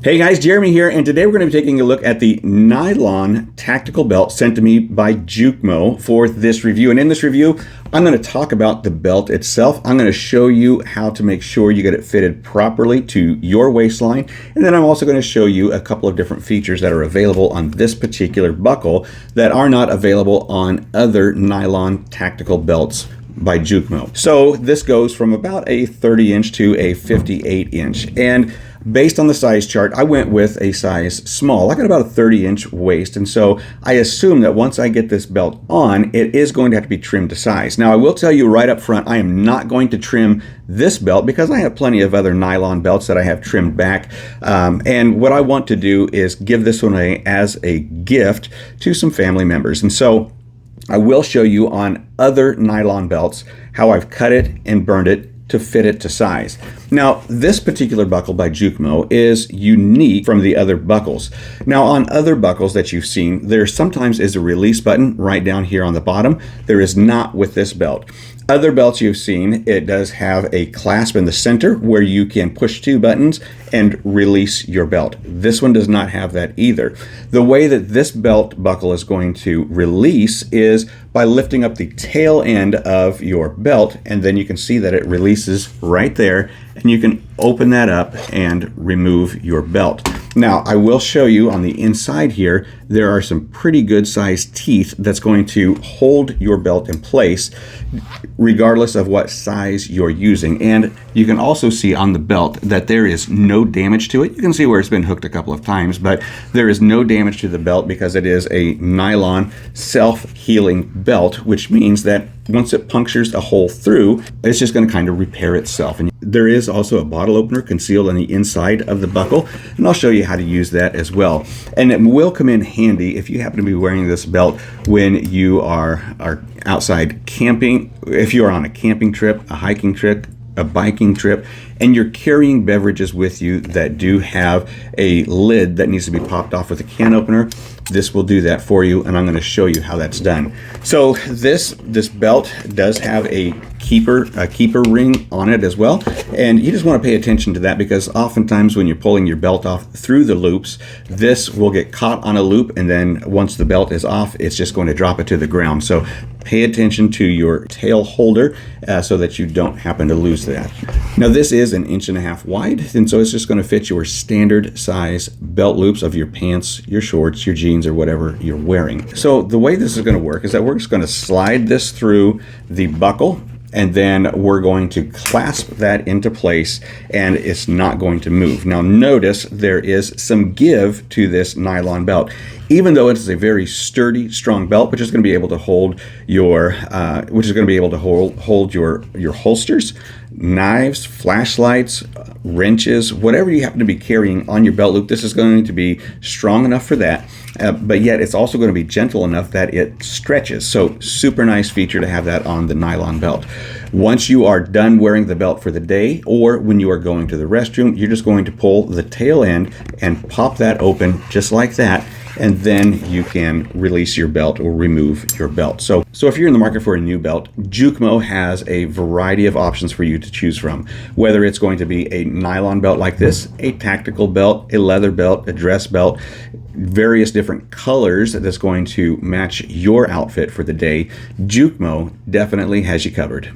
Hey guys, Jeremy here, and today we're going to be taking a look at the nylon tactical belt sent to me by JUKMO for this review. And in this review, I'm going to talk about the belt itself. I'm going to show you how to make sure you get it fitted properly to your waistline. And then I'm also going to show you a couple of different features that are available on this particular buckle that are not available on other nylon tactical belts by JUKMO. So this goes from about a 30-inch to a 58-inch. And based on the size chart, I went with a size small. I got about a 30-inch waist, and so I assume that once I get this belt on, it is going to have to be trimmed to size. Now, I will tell you right up front, I am not going to trim this belt because I have plenty of other nylon belts that I have trimmed back. And what I want to do is give this one as a gift to some family members. And so I will show you on other nylon belts how I've cut it and burned it to fit it to size. Now, this particular buckle by JUKMO is unique from the other buckles. Now, on other buckles that you've seen, there sometimes is a release button right down here on the bottom. There is not with this belt. Other belts you've seen, it does have a clasp in the center where you can push two buttons and release your belt. This one does not have that either. The way that this belt buckle is going to release is by lifting up the tail end of your belt, and then you can see that it releases right there, and you can open that up and remove your belt. Now, I will show you on the inside here, there are some pretty good sized teeth that's going to hold your belt in place regardless of what size you're using. And you can also see on the belt that there is no damage to it. You can see where it's been hooked a couple of times, but there is no damage to the belt because it is a nylon self-healing belt, which means that once it punctures a hole through, it's just going to kind of repair itself. And there is also a bottle opener concealed on the inside of the buckle, and I'll show you how to use that as well. And it will come in handy if you happen to be wearing this belt when you are outside camping, if you are on a camping trip, a hiking trip, a biking trip, and you're carrying beverages with you that do have a lid that needs to be popped off with a can opener. This will do that for you, and I'm going to show you how that's done. So this belt does have a keeper ring on it as well, and you just want to pay attention to that because oftentimes when you're pulling your belt off through the loops, this will get caught on a loop, and then once the belt is off, it's just going to drop it to the ground. So pay attention to your tail holder so that you don't happen to lose that. Now, this is 1.5 inches wide, and so it's just going to fit your standard size belt loops of your pants, your shorts, your jeans, or whatever you're wearing. So the way this is going to work is that we're just going to slide this through the buckle, and then we're going to clasp that into place, and it's not going to move. Now notice there is some give to this nylon belt. Even though it is a very sturdy, strong belt, which is going to be able to hold your, your holsters, knives, flashlights, wrenches, whatever you happen to be carrying on your belt loop. This is going to be strong enough for that, but yet it's also going to be gentle enough that it stretches. So super nice feature to have that on the nylon belt. Once you are done wearing the belt for the day, or when you are going to the restroom, you're just going to pull the tail end and pop that open just like that, and then you can release your belt or remove your belt. So if you're in the market for a new belt, JUKMO has a variety of options for you to choose from. Whether it's going to be a nylon belt like this, a tactical belt, a leather belt, a dress belt, various different colors that's going to match your outfit for the day, JUKMO definitely has you covered.